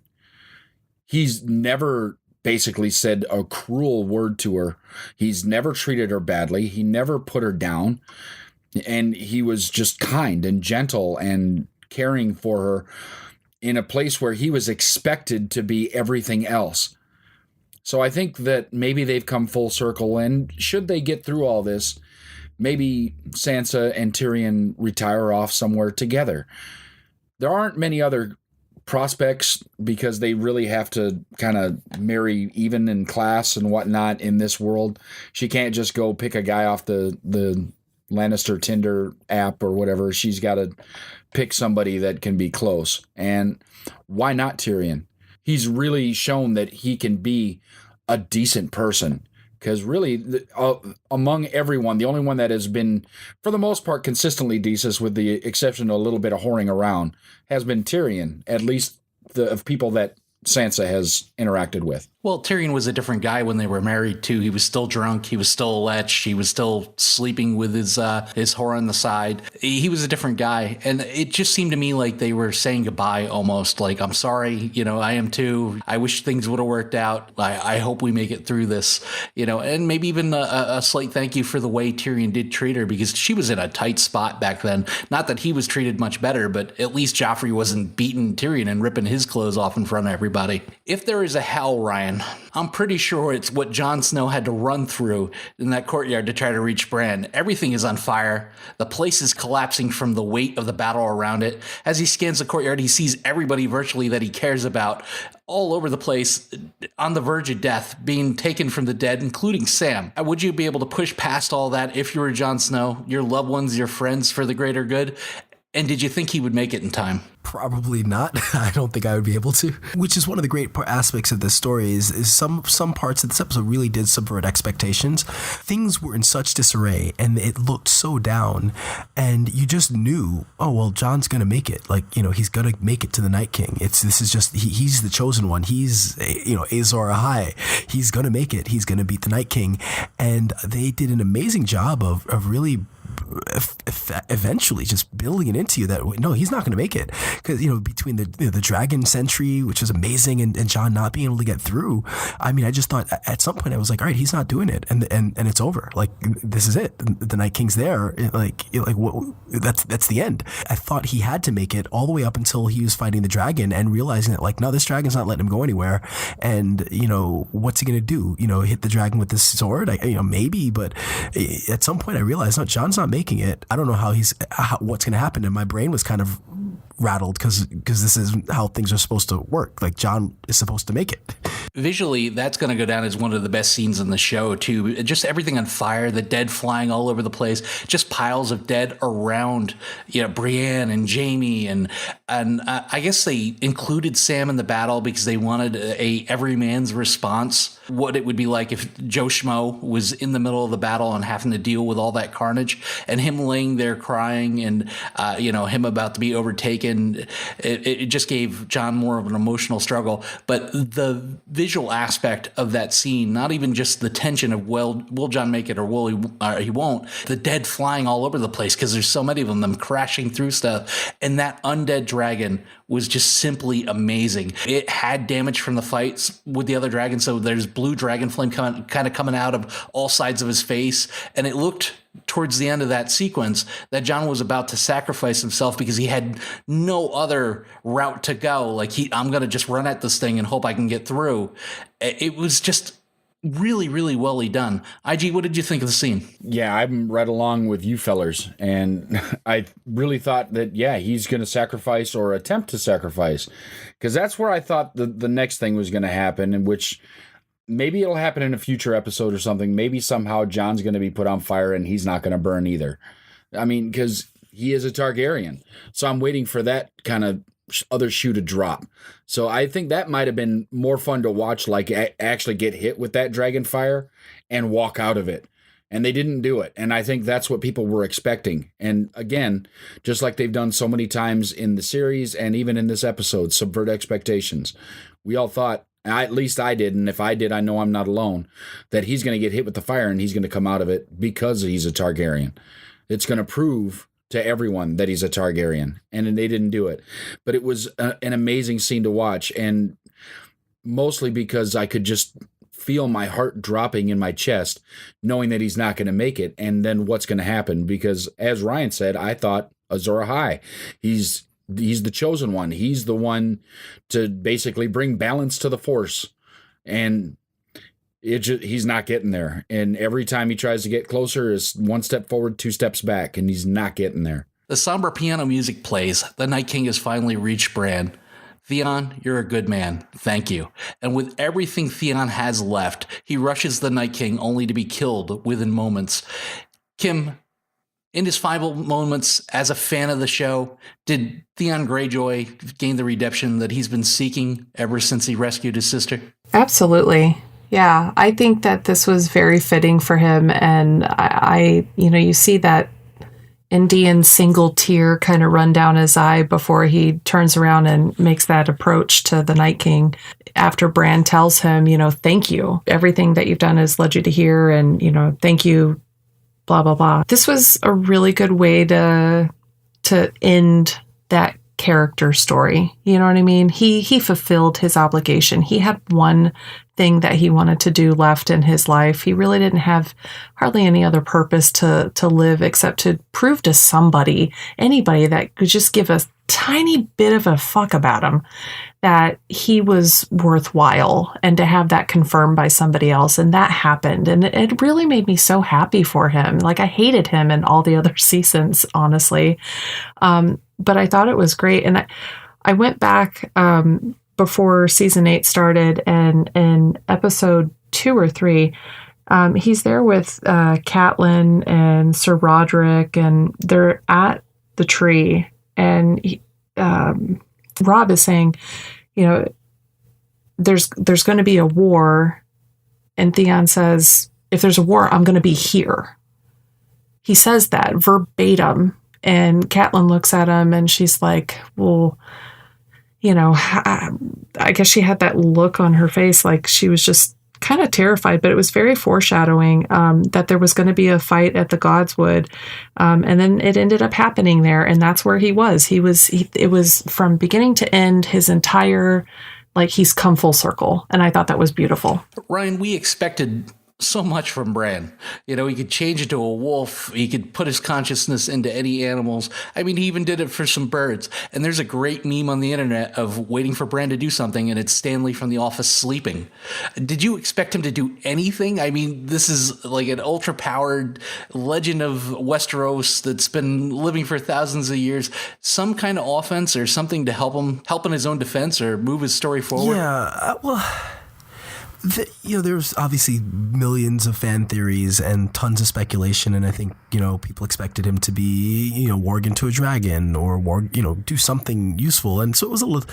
He's never basically said a cruel word to her. He's never treated her badly. He never put her down. And he was just kind and gentle and caring for her in a place where he was expected to be everything else. So I think that maybe they've come full circle, and should they get through all this, maybe Sansa and Tyrion retire off somewhere together. There aren't many other prospects because they really have to kind of marry even in class and whatnot in this world. She can't just go pick a guy off the Lannister Tinder app or whatever. She's got to pick somebody that can be close. And why not Tyrion? He's really shown that he can be a decent person, because really among everyone, the only one that has been, for the most part, consistently decent, with the exception of a little bit of whoring around, has been Tyrion, at least of people that Sansa has interacted with. Well, Tyrion was a different guy when they were married, too. He was still drunk. He was still a lech. He was still sleeping with his whore on the side. He was a different guy. And it just seemed to me like they were saying goodbye almost. Like, I'm sorry, I am too. I wish things would have worked out. I hope we make it through this, and maybe even a slight thank you for the way Tyrion did treat her, because she was in a tight spot back then. Not that he was treated much better, but at least Joffrey wasn't beating Tyrion and ripping his clothes off in front of everybody. If there is a hell, Ryan, I'm pretty sure it's what Jon Snow had to run through in that courtyard to try to reach Bran. Everything is on fire. The place is collapsing from the weight of the battle around it. As he scans the courtyard, he sees everybody virtually that he cares about all over the place, on the verge of death, being taken from the dead, including Sam. Would you be able to push past all that if you were Jon Snow, your loved ones, your friends, for the greater good? And did you think he would make it in time? Probably not. I don't think I would be able to. Which is one of the great aspects of this story is some parts of this episode really did subvert expectations. Things were in such disarray and it looked so down, and you just knew, oh well, Jon's gonna make it. Like, he's gonna make it to the Night King. This is just he's the chosen one. He's Azor Ahai. He's gonna make it. He's gonna beat the Night King. And they did an amazing job of really eventually just building it into you that no, he's not going to make it, because between the dragon sentry, which was amazing, and Jon not being able to get through. I mean, I just thought at some point I was like, all right, he's not doing it, and it's over. Like, this is it. The Night King's there. Like what? That's the end. I thought he had to make it all the way up until he was fighting the dragon and realizing that, like, no, this dragon's not letting him go anywhere. And what's he going to do? Hit the dragon with this sword? Maybe, but at some point I realized, no, Jon's not making it. I don't know what's going to happen. And my brain was kind of rattled because this is how things are supposed to work. Like, Jon is supposed to make it. Visually, that's going to go down as one of the best scenes in the show, too. Just everything on fire, the dead flying all over the place, just piles of dead around, Brienne and Jaime. And I guess they included Sam in the battle because they wanted a everyman's response, what it would be like if Joe Schmo was in the middle of the battle and having to deal with all that carnage, and him laying there crying and, him about to be overtaken. It just gave Jon more of an emotional struggle. But the visual aspect of that scene, not even just the tension of, well, will Jon make it or will he won't, the dead flying all over the place because there's so many of them crashing through stuff. And that undead dragon was just simply amazing. It had damage from the fights with the other dragons, so there's blue dragon flame coming out of all sides of his face, and it looked towards the end of that sequence that Jon was about to sacrifice himself because he had no other route to go. Like, I'm going to just run at this thing and hope I can get through. It was just really, really well done. IG, what did you think of the scene? Yeah, I'm right along with you fellers. And I really thought that, he's going to sacrifice or attempt to sacrifice, because that's where I thought the next thing was going to happen, in which maybe it'll happen in a future episode or something. Maybe somehow Jon's going to be put on fire and he's not going to burn either. I mean, because he is a Targaryen. So I'm waiting for that kind of other shoe to drop. So I think that might have been more fun to watch, like actually get hit with that dragon fire and walk out of it. And they didn't do it. And I think that's what people were expecting. And again, just like they've done so many times in the series and even in this episode, subvert expectations. We all thought, at least I did, and if I did, I know I'm not alone, that he's going to get hit with the fire and he's going to come out of it because he's a Targaryen. It's going to prove to everyone that he's a Targaryen, and they didn't do it. But it was an amazing scene to watch, and mostly because I could just feel my heart dropping in my chest, knowing that he's not going to make it, and then what's going to happen. Because, as Ryan said, I thought Azor Ahai, he's the chosen one. He's the one to basically bring balance to the Force, and he's not getting there. And every time he tries to get closer, is one step forward, 2 steps back, and he's not getting there. The somber piano music plays. The Night King has finally reached Bran. Theon, you're a good man. Thank you. And with everything Theon has left, he rushes the Night King only to be killed within moments. Kim, in his final moments as a fan of the show, did Theon Greyjoy gain the redemption that he's been seeking ever since he rescued his sister? Absolutely. Yeah, I think that this was very fitting for him. And I you see that Indian single tear kind of run down his eye before he turns around and makes that approach to the Night King after Bran tells him, thank you. Everything that you've done has led you to here, and, thank you, blah, blah, blah. This was a really good way to end that character story. You know what I mean? He fulfilled his obligation. He had one thing that he wanted to do left in his life. He really didn't have hardly any other purpose to live except to prove to anybody that could just give a tiny bit of a fuck about him, that he was worthwhile, and to have that confirmed by somebody else. And that happened. And it really made me so happy for him. Like, I hated him in all the other seasons, honestly. But I thought it was great. And I went back before season 8 started, and in episode 2 or 3, he's there with Catelyn and Sir Roderick, and they're at the tree. And Robb is saying, there's going to be a war. And Theon says, if there's a war, I'm going to be here. He says that verbatim. And Catelyn looks at him and she's like, well, I guess she had that look on her face like she was just kind of terrified, but it was very foreshadowing that there was going to be a fight at the Godswood. And then it ended up happening there. And that's where he was. It was from beginning to end, his entire, he's come full circle. And I thought that was beautiful. Ryan, we expected so much from Bran. He could change into a wolf. He could put his consciousness into any animals. I mean, he even did it for some birds. And there's a great meme on the internet of waiting for Bran to do something, and it's Stanley from The Office sleeping. Did you expect him to do anything? I mean, this is like an ultra-powered legend of Westeros that's been living for thousands of years. Some kind of offense or something to help in his own defense or move his story forward? Yeah, there's obviously millions of fan theories and tons of speculation, and I think people expected him to be warg into a dragon or do something useful, and so it was a little,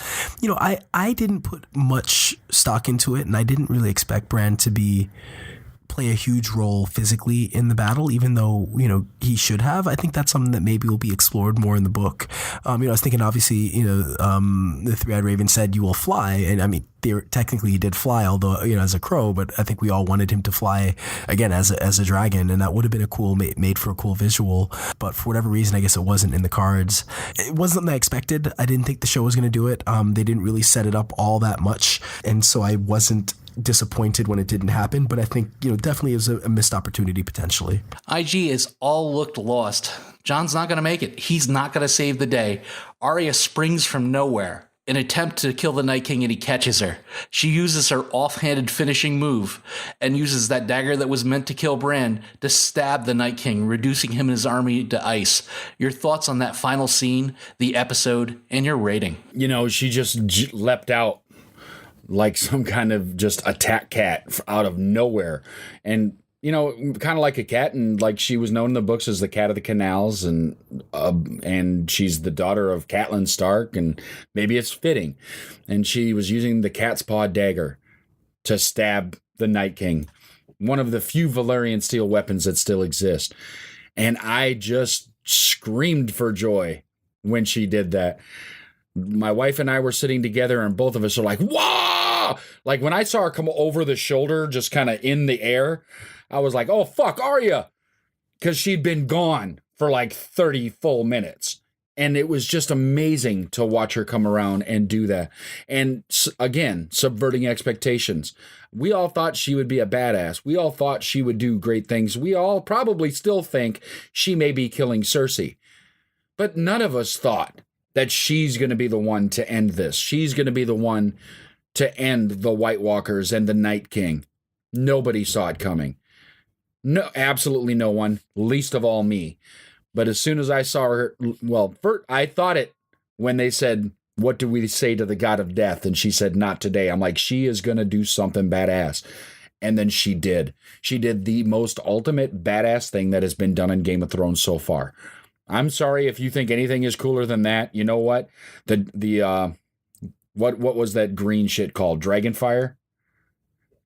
I didn't put much stock into it, and I didn't really expect Bran to play a huge role physically in the battle, even though he should have. I think that's something that maybe will be explored more in the book. I was thinking, obviously, the Three-Eyed Raven said you will fly, and I mean, technically he did fly, although as a crow, but I think we all wanted him to fly again as a dragon, and that would have been a cool made for a cool visual. But for whatever reason, I guess it wasn't in the cards. It wasn't something I expected. I didn't think the show was going to do it. They didn't really set it up all that much, and so I wasn't disappointed when it didn't happen, but I think definitely is a missed opportunity potentially. IG is all looked lost. Jon's not going to make it. He's not going to save the day. Arya springs from nowhere, an attempt to kill the Night King, and he catches her. She uses her offhanded finishing move and uses that dagger that was meant to kill Bran to stab the Night King, reducing him and his army to ice. Your thoughts on that final scene, the episode, and your rating? She just leapt out like some kind of just attack cat out of nowhere. And, you know, kind of like a cat, and like she was known in the books as the Cat of the Canals, and she's the daughter of Catelyn Stark, and maybe it's fitting. And she was using the cat's paw dagger to stab the Night King, one of the few Valyrian steel weapons that still exist. And I just screamed for joy when she did that. My wife and I were sitting together, and both of us are like, "Whoa!" Like when I saw her come over the shoulder, just kind of in the air, I was like, "Oh, fuck, Arya!" Because she'd been gone for like 30 full minutes. And it was just amazing to watch her come around and do that. And again, subverting expectations. We all thought she would be a badass. We all thought she would do great things. We all probably still think she may be killing Cersei. But none of us thought that she's going to be the one to end this. She's going to be the one to end the White Walkers and the Night King. Nobody saw it coming. No, absolutely no one, least of all me. But as soon as I saw her, well, I thought it when they said, "What do we say to the God of Death?" And she said, "Not today." I'm like, she is going to do something badass. And then she did. She did the most ultimate badass thing that has been done in Game of Thrones so far. I'm sorry if you think anything is cooler than that. You know what? What was that green shit called? Dragonfire?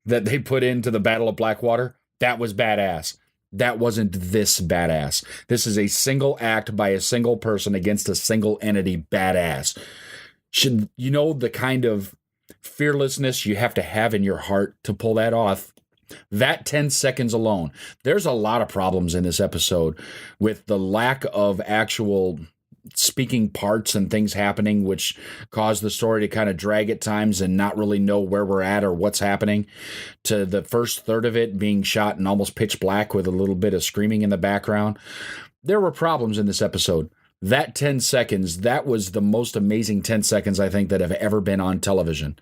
That they put into the Battle of Blackwater? That was badass. That wasn't this badass. This is a single act by a single person against a single entity badass. Should you know the kind of fearlessness you have to have in your heart to pull that off? That 10 seconds alone. There's a lot of problems in this episode with the lack of actual speaking parts and things happening, which cause the story to kind of drag at times and not really know where we're at or what's happening, to the first third of it being shot in almost pitch black with a little bit of screaming in the background. There were problems in this episode. That 10 seconds, that was the most amazing 10 seconds I think that have ever been on television.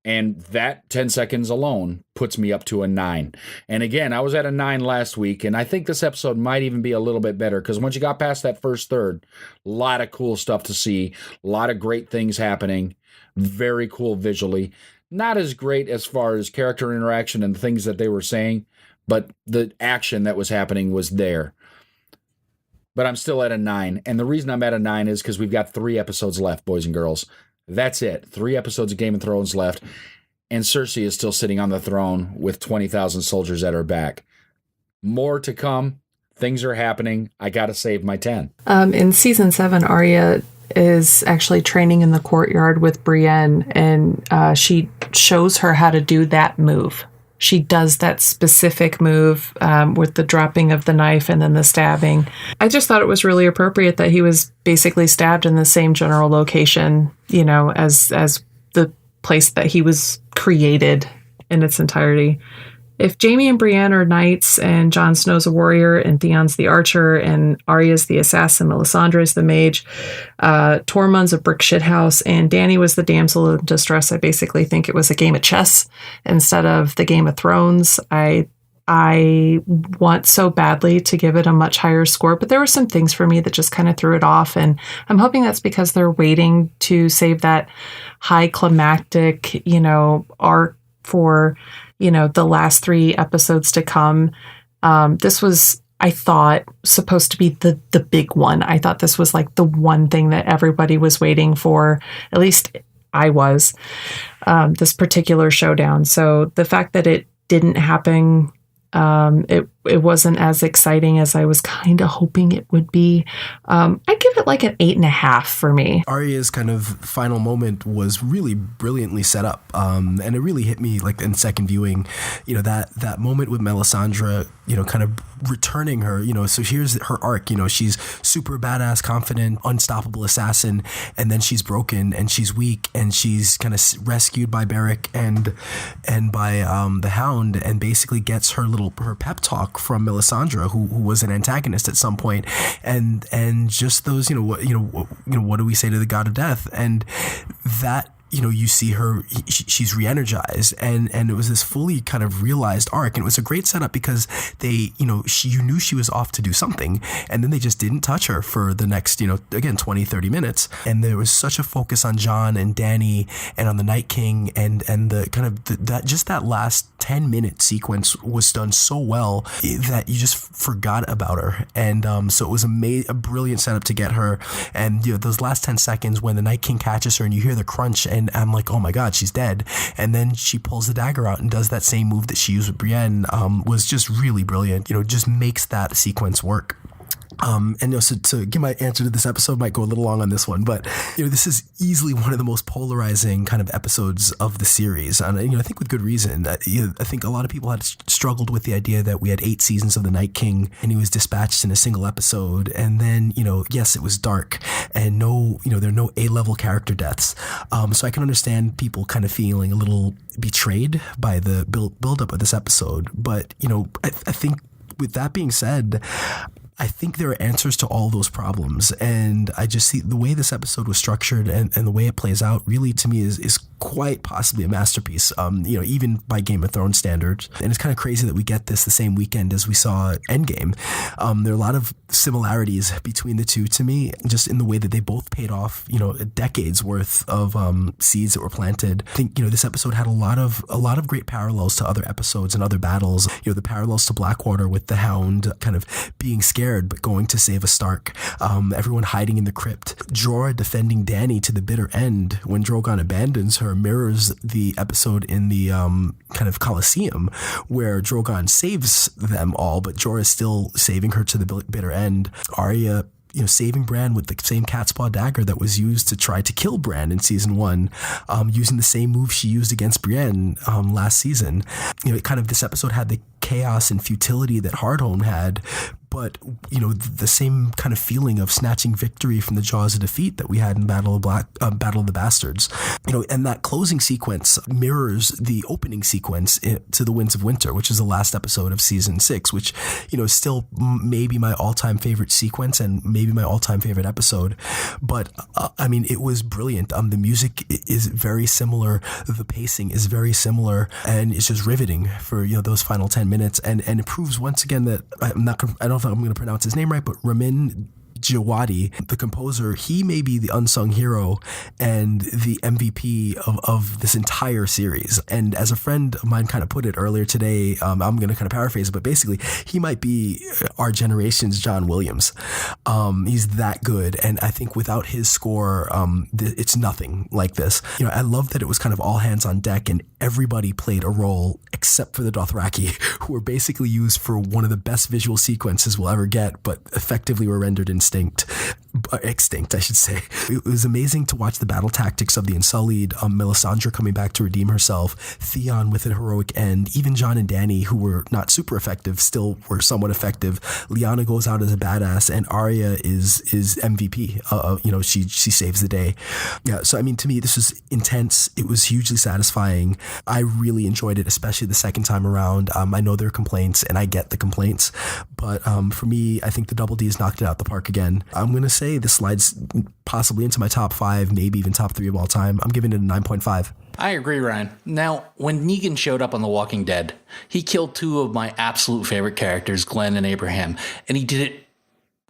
And that 10 seconds alone puts me up to a 9. And again, I was at a 9 last week, and I think this episode might even be a little bit better, because once you got past that first third, a lot of cool stuff to see, a lot of great things happening, very cool visually. Not as great as far as character interaction and things that they were saying, but the action that was happening was there. But I'm still at a 9, and the reason I'm at a 9 is because we've got 3 episodes left, boys and girls. That's it. 3 episodes of Game of Thrones left, and Cersei is still sitting on the throne with 20,000 soldiers at her back. More to come. Things are happening. I got to save my 10. In season 7, Arya is actually training in the courtyard with Brienne, and she shows her how to do that move. She does that specific move with the dropping of the knife and then the stabbing. I just thought it was really appropriate that he was basically stabbed in the same general location, you know, as the place that he was created in its entirety. If Jaime and Brienne are knights, and Jon Snow's a warrior, and Theon's the archer, and Arya's the assassin, Melisandre's the mage, Tormund's a brick shithouse, and Dany was the damsel in distress, I basically think it was a game of chess instead of the Game of Thrones. I want so badly to give it a much higher score, but there were some things for me that just kind of threw it off, and I'm hoping that's because they're waiting to save that high climactic, you know, arc for, you know, the last 3 episodes to come. This was, I thought, supposed to be the big one. I thought this was like the one thing that everybody was waiting for. At least I was, this particular showdown. So the fact that it didn't happen, it wasn't as exciting as I was kind of hoping it would be. I'd give it like an 8.5 for me. Arya's kind of final moment was really brilliantly set up, and it really hit me like in second viewing. You know, that moment with Melisandre, you know, kind of returning her. You know, so here's her arc. You know, she's super badass, confident, unstoppable assassin, and then she's broken and she's weak and she's kind of rescued by Beric and by the Hound, and basically gets her pep talk from Melisandre, who was an antagonist at some point, and just those, what do we say to the God of Death? And that, you see her, she's re-energized, and it was this fully kind of realized arc, and it was a great setup because they, you knew she was off to do something, and then they just didn't touch her for the next, again, 20, 30 minutes, and there was such a focus on Jon and Dany and on the Night King, and the kind of that last 10-minute sequence was done so well that you just forgot about her, and so it was a brilliant setup to get her, and those last 10 seconds when the Night King catches her and you hear the crunch, and I'm like, oh my god, she's dead, and then she pulls the dagger out and does that same move that she used with Brienne, was just really brilliant. Just makes that sequence work. So to give my answer to this episode might go a little long on this one, but this is easily one of the most polarizing kind of episodes of the series, and I think with good reason. I think a lot of people had struggled with the idea that we had 8 seasons of the Night King and he was dispatched in a single episode, and then yes, it was dark and there are no A-level character deaths, so I can understand people kind of feeling a little betrayed by the build up of this episode, but I think with that being said, I think there are answers to all those problems, and I just see the way this episode was structured and the way it plays out really to me is quite possibly a masterpiece, even by Game of Thrones standards. And it's kind of crazy that we get this the same weekend as we saw Endgame. There are a lot of similarities between the two to me, just in the way that they both paid off, a decade's worth of seeds that were planted. I think, this episode had a lot of great parallels to other episodes and other battles. The parallels to Blackwater with the Hound kind of being scared but going to save a Stark, everyone hiding in the crypt, Jorah defending Dany to the bitter end when Drogon abandons her, mirrors the episode in the kind of Colosseum where Drogon saves them all, but Jorah is still saving her to the bitter end. Arya saving Bran with the same cat's paw dagger that was used to try to kill Bran in season 1, using the same move she used against Brienne last season. This episode had the chaos and futility that Hardhome had, but the same kind of feeling of snatching victory from the jaws of defeat that we had in Battle of the Bastards. And that closing sequence mirrors the opening sequence to The Winds of Winter, which is the last episode of season 6, which is still maybe my all-time favorite sequence and maybe my all-time favorite episode. But it was brilliant. The music is very similar, the pacing is very similar, and it's just riveting for those final 10 minutes, and it proves once again that I don't know if I'm going to pronounce his name right, but Ramin Djawadi, the composer, he may be the unsung hero and the MVP of this entire series. And as a friend of mine kind of put it earlier today, I'm going to kind of paraphrase it, but basically he might be our generation's John Williams. He's that good. And I think without his score, it's nothing like this. I love that it was kind of all hands on deck and everybody played a role except for the Dothraki, who were basically used for one of the best visual sequences we'll ever get, but effectively were rendered extinct, I should say. It was amazing to watch the battle tactics of the Unsullied, Melisandre coming back to redeem herself, Theon with an heroic end, even Jon and Dany, who were not super effective, still were somewhat effective. Lyanna goes out as a badass, and Arya is MVP. She saves the day. Yeah, so to me, this was intense. It was hugely satisfying. I really enjoyed it, especially the second time around. I know there are complaints, and I get the complaints, but for me, I think the Double D's knocked it out the park again. I'm going to say this slides possibly into my top 5, maybe even top 3 of all time. I'm giving it a 9.5. I agree, Ryan. Now, when Negan showed up on The Walking Dead, he killed 2 of my absolute favorite characters, Glenn and Abraham, and he did it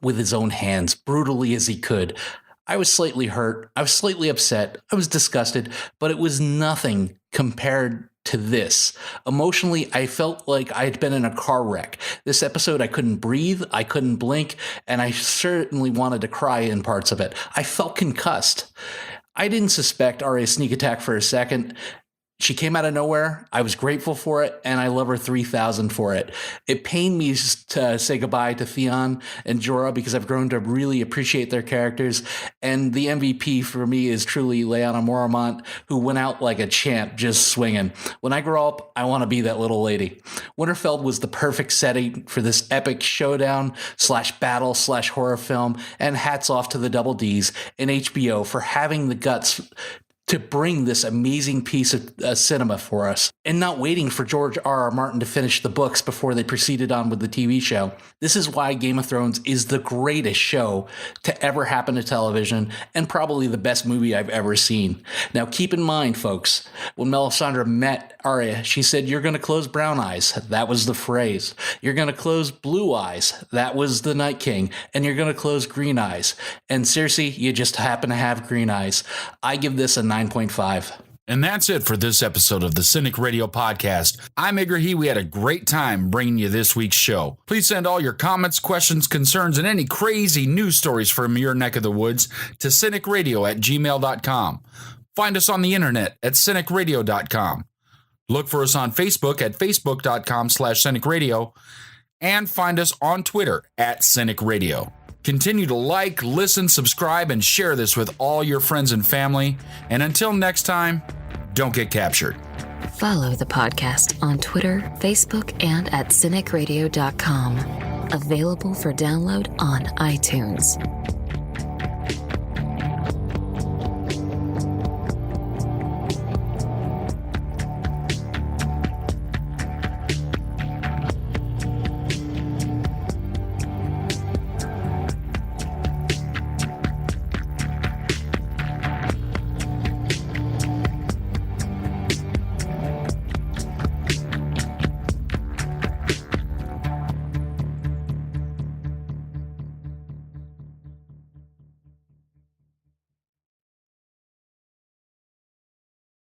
with his own hands, brutally as he could. I was slightly hurt. I was slightly upset. I was disgusted, but it was nothing compared to this. Emotionally, I felt like I had been in a car wreck. This episode, I couldn't breathe, I couldn't blink, and I certainly wanted to cry in parts of it. I felt concussed. I didn't suspect Arya's sneak attack for a second. She came out of nowhere. I was grateful for it, and I love her 3,000 for it. It pained me to say goodbye to Theon and Jorah because I've grown to really appreciate their characters. And the MVP for me is truly Lyanna Mormont, who went out like a champ, just swinging. When I grow up, I want to be that little lady. Winterfell was the perfect setting for this epic showdown / battle / horror film, and hats off to the Double D's and HBO for having the guts to bring this amazing piece of cinema for us, and not waiting for George R.R. Martin to finish the books before they proceeded on with the TV show. This is why Game of Thrones is the greatest show to ever happen to television, and probably the best movie I've ever seen. Now, keep in mind, folks, when Melisandre met Arya, she said, "You're going to close brown eyes." That was the phrase. "You're going to close blue eyes." That was the Night King. And "You're going to close green eyes." And Cersei, you just happen to have green eyes. I give this a 9.5. And that's it for this episode of the Cinik Radio Podcast. I'm Igrihe. We had a great time bringing you this week's show. Please send all your comments, questions, concerns, and any crazy news stories from your neck of the woods to CINIKRADIO@gmail.com. Find us on the internet at CINIKRADIO.com. Look for us on Facebook at Facebook.com/CINIKRADIO. And find us on Twitter at CINIKRADIO. Continue to like, listen, subscribe, and share this with all your friends and family. And until next time, don't get captured. Follow the podcast on Twitter, Facebook, and at CINIKRADIO.com. Available for download on iTunes.